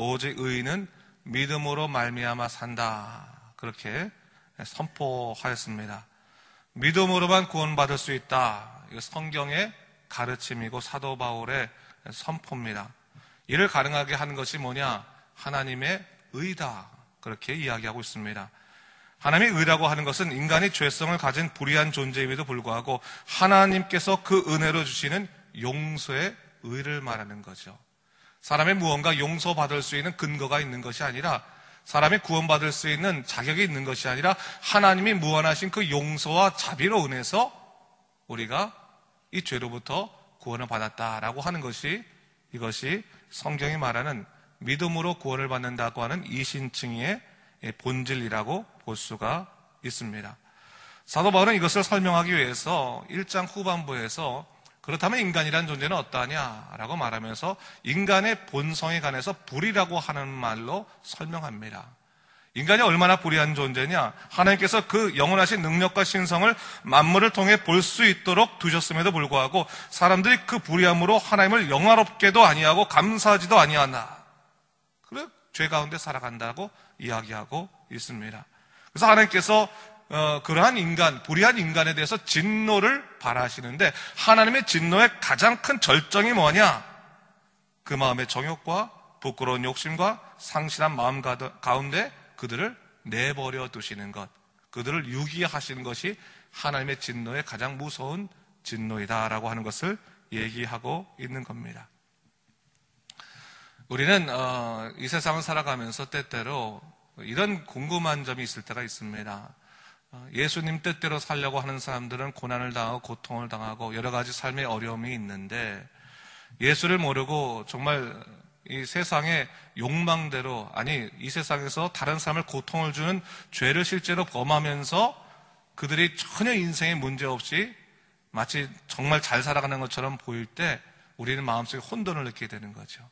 오직 의인은 믿음으로 말미암아 산다. 그렇게 선포하였습니다. 믿음으로만 구원받을 수 있다. 이거 성경의 가르침이고 사도 바울의 선포입니다. 이를 가능하게 하는 것이 뭐냐? 하나님의 의다. 그렇게 이야기하고 있습니다. 하나님의 의라고 하는 것은 인간이 죄성을 가진 불의한 존재임에도 불구하고 하나님께서 그 은혜로 주시는 용서의 의를 말하는 거죠. 사람의 무언가 용서받을 수 있는 근거가 있는 것이 아니라, 사람이 구원받을 수 있는 자격이 있는 것이 아니라 하나님이 무한하신 그 용서와 자비로 인해서 우리가 이 죄로부터 구원을 받았다라고 하는 것이, 이것이 성경이 말하는 믿음으로 구원을 받는다고 하는 이신칭의 본질이라고 볼 수가 있습니다. 사도 바울은 이것을 설명하기 위해서 1장 후반부에서 그렇다면 인간이란 존재는 어떠하냐라고 말하면서 인간의 본성에 관해서 불이라고 하는 말로 설명합니다. 인간이 얼마나 불의한 존재냐? 하나님께서 그 영원하신 능력과 신성을 만물을 통해 볼 수 있도록 두셨음에도 불구하고 사람들이 그 불의함으로 하나님을 영화롭게도 아니하고 감사하지도 아니하나. 그래 죄 가운데 살아간다고 이야기하고 있습니다. 그래서 하나님께서 그러한 인간, 불의한 인간에 대해서 진노를 발하시는데 하나님의 진노의 가장 큰 절정이 뭐냐? 그 마음의 정욕과 부끄러운 욕심과 상실한 마음 가운데 그들을 내버려 두시는 것, 그들을 유기하시는 것이 하나님의 진노의 가장 무서운 진노이다라고 하는 것을 얘기하고 있는 겁니다. 우리는 이 세상을 살아가면서 때때로 이런 궁금한 점이 있을 때가 있습니다. 예수님 뜻대로 살려고 하는 사람들은 고난을 당하고 고통을 당하고 여러 가지 삶의 어려움이 있는데 예수를 모르고 정말 이 세상의 욕망대로, 아니 이 세상에서 다른 사람을 고통을 주는 죄를 실제로 범하면서 그들이 전혀 인생에 문제 없이 마치 정말 잘 살아가는 것처럼 보일 때 우리는 마음속에 혼돈을 느끼게 되는 거죠.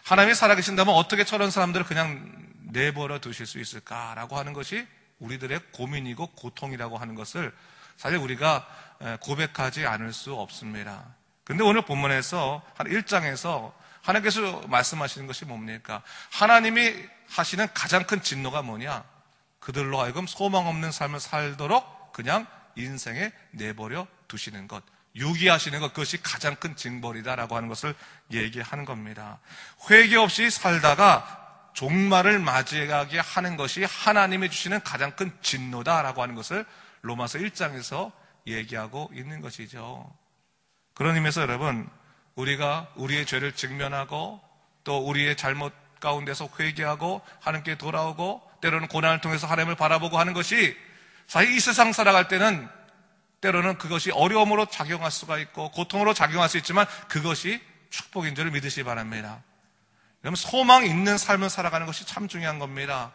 하나님이 살아계신다면 어떻게 저런 사람들을 그냥 내버려 두실 수 있을까라고 하는 것이 우리들의 고민이고 고통이라고 하는 것을 사실 우리가 고백하지 않을 수 없습니다. 그런데 오늘 본문에서 한 1장에서 하나님께서 말씀하시는 것이 뭡니까? 하나님이 하시는 가장 큰 진노가 뭐냐? 그들로 하여금 소망 없는 삶을 살도록 그냥 인생에 내버려 두시는 것, 유기하시는 것, 그것이 가장 큰 징벌이다라고 하는 것을 얘기하는 겁니다. 회개 없이 살다가 종말을 맞이하게 하는 것이 하나님이 주시는 가장 큰 진노다라고 하는 것을 로마서 1장에서 얘기하고 있는 것이죠. 그런 의미에서 여러분, 우리가 우리의 죄를 직면하고 또 우리의 잘못 가운데서 회개하고 하나님께 돌아오고 때로는 고난을 통해서 하나님을 바라보고 하는 것이 사실 이 세상 살아갈 때는 때로는 그것이 어려움으로 작용할 수가 있고 고통으로 작용할 수 있지만 그것이 축복인 줄 믿으시기 바랍니다. 여러분, 소망 있는 삶을 살아가는 것이 참 중요한 겁니다.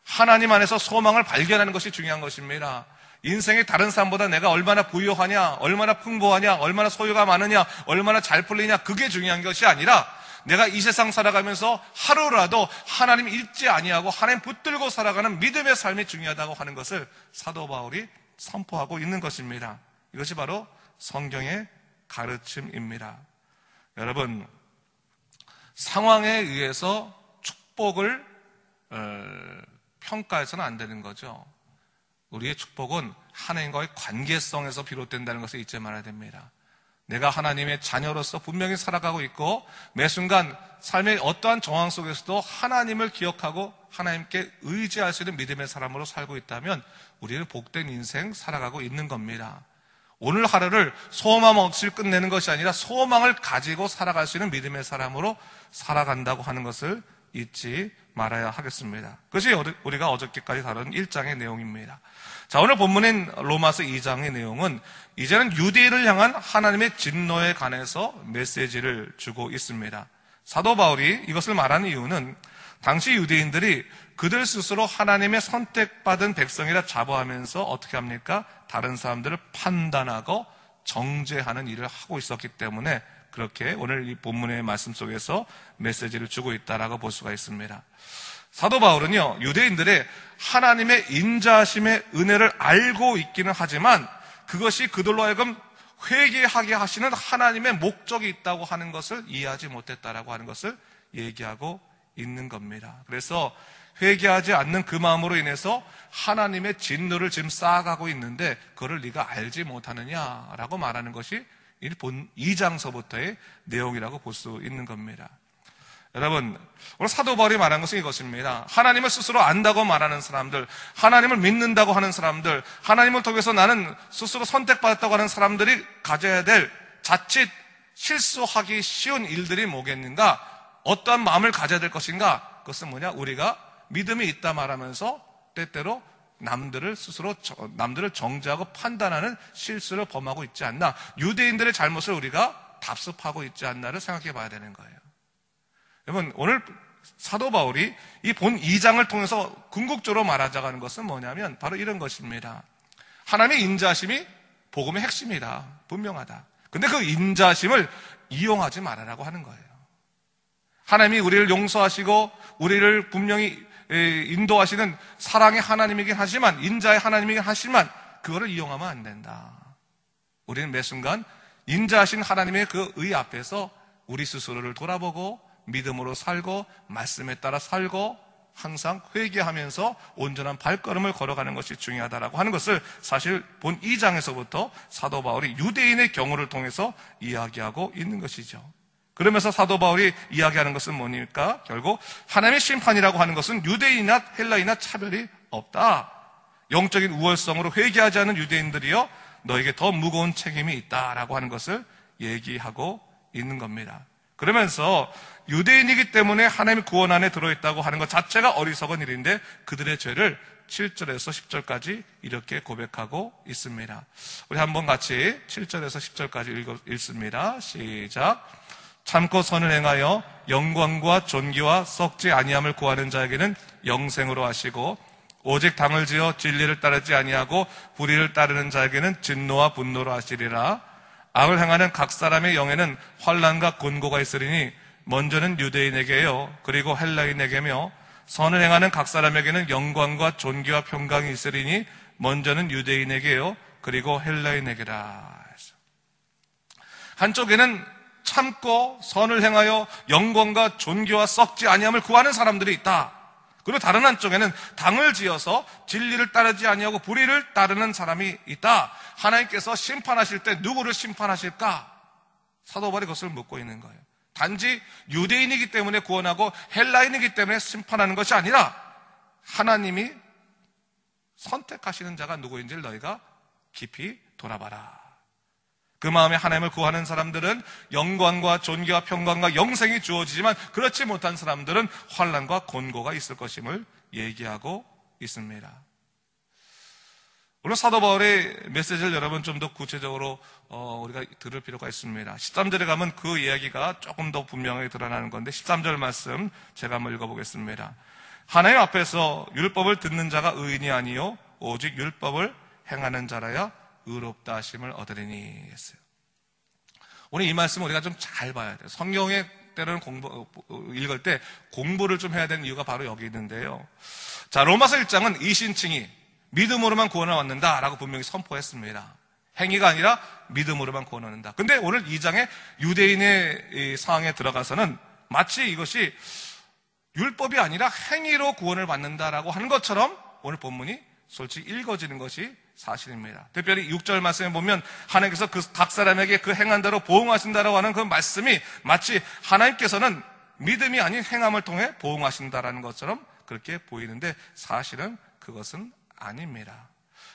하나님 안에서 소망을 발견하는 것이 중요한 것입니다. 인생이 다른 사람보다 내가 얼마나 부유하냐, 얼마나 풍부하냐, 얼마나 소유가 많으냐, 얼마나 잘 풀리냐, 그게 중요한 것이 아니라 내가 이 세상 살아가면서 하루라도 하나님 잊지 아니하고 하나님 붙들고 살아가는 믿음의 삶이 중요하다고 하는 것을 사도 바울이 선포하고 있는 것입니다. 이것이 바로 성경의 가르침입니다. 여러분, 상황에 의해서 축복을 평가해서는 안 되는 거죠. 우리의 축복은 하나님과의 관계성에서 비롯된다는 것을 잊지 말아야 됩니다. 내가 하나님의 자녀로서 분명히 살아가고 있고 매 순간 삶의 어떠한 정황 속에서도 하나님을 기억하고 하나님께 의지할 수 있는 믿음의 사람으로 살고 있다면 우리는 복된 인생 살아가고 있는 겁니다. 오늘 하루를 소망 없이 끝내는 것이 아니라 소망을 가지고 살아갈 수 있는 믿음의 사람으로 살아간다고 하는 것을 잊지 말아야 하겠습니다. 그것이 우리가 어저께까지 다룬 1장의 내용입니다. 자, 오늘 본문인 로마서 2장의 내용은 이제는 유대인을 향한 하나님의 진노에 관해서 메시지를 주고 있습니다. 사도 바울이 이것을 말하는 이유는 당시 유대인들이 그들 스스로 하나님의 선택받은 백성이라 자부하면서 어떻게 합니까? 다른 사람들을 판단하고 정죄하는 일을 하고 있었기 때문에 그렇게 오늘 이 본문의 말씀 속에서 메시지를 주고 있다라고 볼 수가 있습니다. 사도 바울은요, 유대인들의 하나님의 인자하심의 은혜를 알고 있기는 하지만 그것이 그들로 하여금 회개하게 하시는 하나님의 목적이 있다고 하는 것을 이해하지 못했다라고 하는 것을 얘기하고 있는 겁니다. 그래서 회개하지 않는 그 마음으로 인해서 하나님의 진노를 지금 쌓아가고 있는데 그거를 네가 알지 못하느냐라고 말하는 것이 본 2장서부터의 내용이라고 볼 수 있는 겁니다. 여러분, 오늘 사도 바울이 말한 것은 이것입니다. 하나님을 스스로 안다고 말하는 사람들, 하나님을 믿는다고 하는 사람들, 하나님을 통해서 나는 스스로 선택받았다고 하는 사람들이 가져야 될 자칫 실수하기 쉬운 일들이 뭐겠는가? 어떠한 마음을 가져야 될 것인가? 그것은 뭐냐? 우리가 믿음이 있다 말하면서 때때로 남들을 정죄하고 판단하는 실수를 범하고 있지 않나? 유대인들의 잘못을 우리가 답습하고 있지 않나를 생각해 봐야 되는 거예요. 여러분, 오늘 사도 바울이 이 본 2장을 통해서 궁극적으로 말하자고 하는 것은 뭐냐면 바로 이런 것입니다. 하나님의 인자하심이 복음의 핵심이다. 분명하다. 근데 그 인자하심을 이용하지 말아라고 하는 거예요. 하나님이 우리를 용서하시고 우리를 분명히 인도하시는 사랑의 하나님이긴 하지만, 인자의 하나님이긴 하지만 그거를 이용하면 안 된다. 우리는 매 순간 인자하신 하나님의 그 의 앞에서 우리 스스로를 돌아보고 믿음으로 살고 말씀에 따라 살고 항상 회개하면서 온전한 발걸음을 걸어가는 것이 중요하다라고 하는 것을 사실 본 2장에서부터 사도 바울이 유대인의 경우를 통해서 이야기하고 있는 것이죠. 그러면서 사도 바울이 이야기하는 것은 뭐니까? 결국 하나님의 심판이라고 하는 것은 유대인이나 헬라인이나 차별이 없다. 영적인 우월성으로 회개하지 않은 유대인들이여 너에게 더 무거운 책임이 있다라고 하는 것을 얘기하고 있는 겁니다. 그러면서 유대인이기 때문에 하나님의 구원 안에 들어있다고 하는 것 자체가 어리석은 일인데 그들의 죄를 7절에서 10절까지 이렇게 고백하고 있습니다. 우리 한번 같이 7절에서 10절까지 읽습니다. 시작. 참고 선을 행하여 영광과 존귀와 썩지 아니함을 구하는 자에게는 영생으로 하시고 오직 당을 지어 진리를 따르지 아니하고 불의를 따르는 자에게는 진노와 분노로 하시리라. 악을 행하는 각 사람의 영에는 환난과 곤고가 있으리니 먼저는 유대인에게요 그리고 헬라인에게며 선을 행하는 각 사람에게는 영광과 존귀와 평강이 있으리니 먼저는 유대인에게요 그리고 헬라인에게라. 한쪽에는 참고 선을 행하여 영광과 존귀와 썩지 아니함을 구하는 사람들이 있다. 그리고 다른 한쪽에는 당을 지어서 진리를 따르지 아니하고 불의를 따르는 사람이 있다. 하나님께서 심판하실 때 누구를 심판하실까? 사도 바울이 그것을 묻고 있는 거예요. 단지 유대인이기 때문에 구원하고 헬라인이기 때문에 심판하는 것이 아니라 하나님이 선택하시는 자가 누구인지를 너희가 깊이 돌아봐라. 그 마음에 하나님을 구하는 사람들은 영광과 존귀와 평강과 영생이 주어지지만 그렇지 못한 사람들은 환난과 곤고가 있을 것임을 얘기하고 있습니다. 오늘 사도 바울의 메시지를 여러분 좀 더 구체적으로 우리가 들을 필요가 있습니다. 13절에 가면 그 이야기가 조금 더 분명하게 드러나는 건데 13절 말씀 제가 한번 읽어보겠습니다. 하나님 앞에서 율법을 듣는 자가 의인이 아니요 오직 율법을 행하는 자라야 의롭다 하심을 얻으리니 했어요. 오늘 이 말씀을 우리가 좀 잘 봐야 돼요. 성경에 때로는 읽을 때 공부를 좀 해야 되는 이유가 바로 여기 있는데요. 자, 로마서 1장은 이신칭이 믿음으로만 구원을 얻는다라고 분명히 선포했습니다. 행위가 아니라 믿음으로만 구원을 얻는다. 근데 오늘 2장의 유대인의 상황에 들어가서는 마치 이것이 율법이 아니라 행위로 구원을 받는다라고 하는 것처럼 오늘 본문이 솔직히 읽어지는 것이 사실입니다. 특별히 6절 말씀에 보면 하나님께서 각 사람에게 그 행한 대로 보응하신다라고 하는 그 말씀이 마치 하나님께서는 믿음이 아닌 행함을 통해 보응하신다라는 것처럼 그렇게 보이는데 사실은 그것은 아닙니다.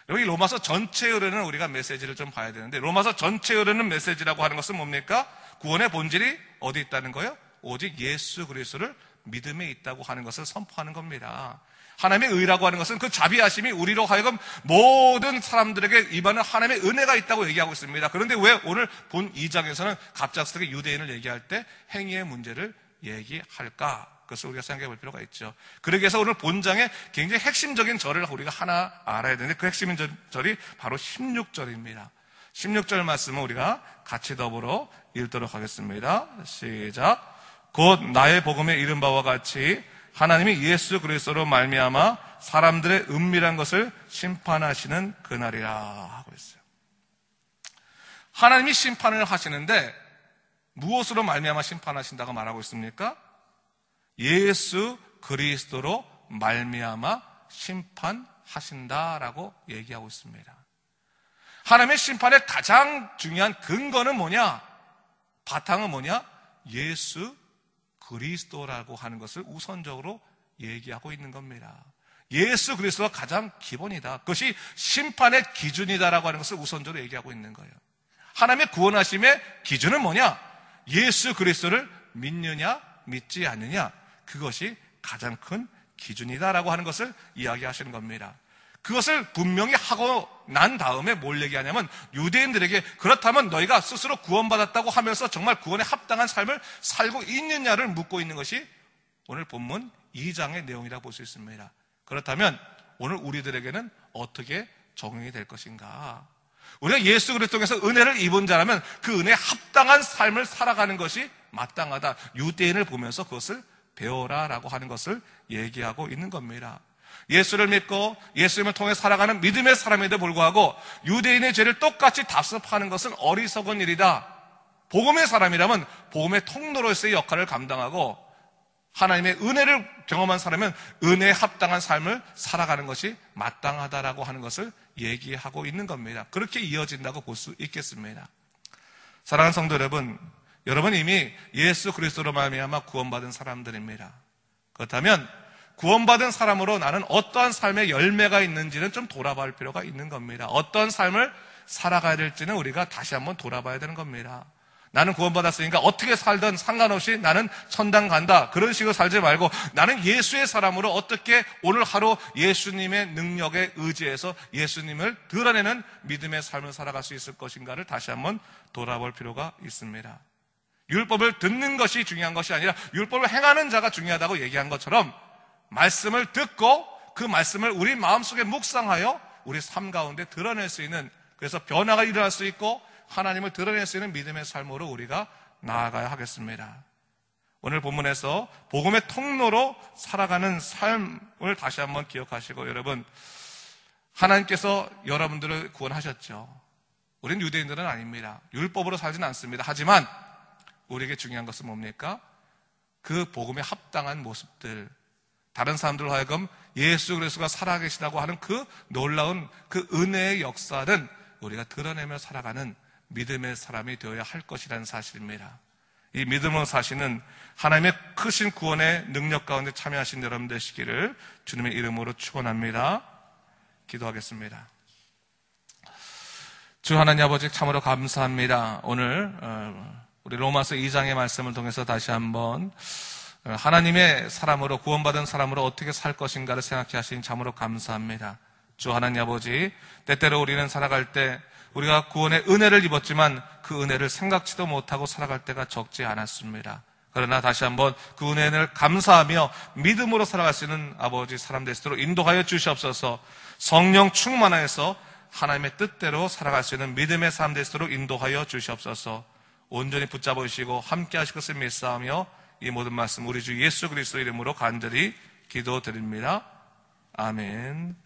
여기 로마서 전체에 흐르는 우리가 메시지를 좀 봐야 되는데 로마서 전체에 흐르는 메시지라고 하는 것은 뭡니까? 구원의 본질이 어디 있다는 거예요? 오직 예수 그리스도를 믿음에 있다고 하는 것을 선포하는 겁니다. 하나님의 의라고 하는 것은 그 자비하심이 우리로 하여금 모든 사람들에게 임하는 하나님의 은혜가 있다고 얘기하고 있습니다. 그런데 왜 오늘 본 2장에서는 갑작스럽게 유대인을 얘기할 때 행위의 문제를 얘기할까? 그것을 우리가 생각해 볼 필요가 있죠. 그러기 위해서 오늘 본장의 굉장히 핵심적인 절을 우리가 하나 알아야 되는데 그 핵심적인 절이 바로 16절입니다. 16절 말씀을 우리가 같이 더불어 읽도록 하겠습니다. 시작. 곧 나의 복음에 이른 바와 같이 하나님이 예수 그리스도로 말미암아 사람들의 은밀한 것을 심판하시는 그날이라 하고 있어요. 하나님이 심판을 하시는데 무엇으로 말미암아 심판하신다고 말하고 있습니까? 예수 그리스도로 말미암아 심판하신다라고 얘기하고 있습니다. 하나님의 심판의 가장 중요한 근거는 뭐냐? 바탕은 뭐냐? 예수 그리스도라고 하는 것을 우선적으로 얘기하고 있는 겁니다. 예수 그리스도가 가장 기본이다. 그것이 심판의 기준이다라고 하는 것을 우선적으로 얘기하고 있는 거예요. 하나님의 구원하심의 기준은 뭐냐? 예수 그리스도를 믿느냐 믿지 않느냐, 그것이 가장 큰 기준이다라고 하는 것을 이야기하시는 겁니다. 그것을 분명히 하고 난 다음에 뭘 얘기하냐면, 유대인들에게 그렇다면 너희가 스스로 구원받았다고 하면서 정말 구원에 합당한 삶을 살고 있느냐를 묻고 있는 것이 오늘 본문 2장의 내용이라고 볼 수 있습니다. 그렇다면 오늘 우리들에게는 어떻게 적용이 될 것인가? 우리가 예수 그리스도 통해서 은혜를 입은 자라면 그 은혜에 합당한 삶을 살아가는 것이 마땅하다. 유대인을 보면서 그것을 배워라라고 하는 것을 얘기하고 있는 겁니다. 예수를 믿고 예수님을 통해 살아가는 믿음의 사람에도 불구하고 유대인의 죄를 똑같이 답습하는 것은 어리석은 일이다. 복음의 사람이라면 복음의 통로로서의 역할을 감당하고 하나님의 은혜를 경험한 사람은 은혜에 합당한 삶을 살아가는 것이 마땅하다라고 하는 것을 얘기하고 있는 겁니다. 그렇게 이어진다고 볼 수 있겠습니다. 사랑하는 성도 여러분, 여러분 이미 예수 그리스도로 말미암아 구원받은 사람들입니다. 그렇다면 구원받은 사람으로 나는 어떠한 삶의 열매가 있는지는 좀 돌아볼 필요가 있는 겁니다. 어떤 삶을 살아가야 될지는 우리가 다시 한번 돌아봐야 되는 겁니다. 나는 구원받았으니까 어떻게 살든 상관없이 나는 천당 간다, 그런 식으로 살지 말고 나는 예수의 사람으로 어떻게 오늘 하루 예수님의 능력에 의지해서 예수님을 드러내는 믿음의 삶을 살아갈 수 있을 것인가를 다시 한번 돌아볼 필요가 있습니다. 율법을 듣는 것이 중요한 것이 아니라 율법을 행하는 자가 중요하다고 얘기한 것처럼 말씀을 듣고 그 말씀을 우리 마음속에 묵상하여 우리 삶 가운데 드러낼 수 있는, 그래서 변화가 일어날 수 있고 하나님을 드러낼 수 있는 믿음의 삶으로 우리가 나아가야 하겠습니다. 오늘 본문에서 복음의 통로로 살아가는 삶을 다시 한번 기억하시고, 여러분, 하나님께서 여러분들을 구원하셨죠. 우린 유대인들은 아닙니다. 율법으로 살지는 않습니다. 하지만 우리에게 중요한 것은 뭡니까? 그 복음에 합당한 모습들, 다른 사람들로 하여금 예수 그리스도가 살아계시다고 하는 그 놀라운 그 은혜의 역사는 우리가 드러내며 살아가는 믿음의 사람이 되어야 할 것이라는 사실입니다. 이 믿음으로 사시는 하나님의 크신 구원의 능력 가운데 참여하신 여러분 되시기를 주님의 이름으로 축원합니다. 기도하겠습니다. 주 하나님 아버지, 참으로 감사합니다. 오늘 우리 로마서 2장의 말씀을 통해서 다시 한번 하나님의 사람으로, 구원받은 사람으로 어떻게 살 것인가를 생각해 하신 참으로 감사합니다. 주 하나님 아버지, 때때로 우리는 살아갈 때 우리가 구원의 은혜를 입었지만 그 은혜를 생각지도 못하고 살아갈 때가 적지 않았습니다. 그러나 다시 한번 그 은혜를 감사하며 믿음으로 살아갈 수 있는 아버지 사람 될 수 있도록 인도하여 주시옵소서. 성령 충만하여서 하나님의 뜻대로 살아갈 수 있는 믿음의 삶 될 수 있도록 인도하여 주시옵소서. 온전히 붙잡으시고 함께 하실 것을 믿사오며 이 모든 말씀 우리 주 예수 그리스도 이름으로 간절히 기도드립니다. 아멘.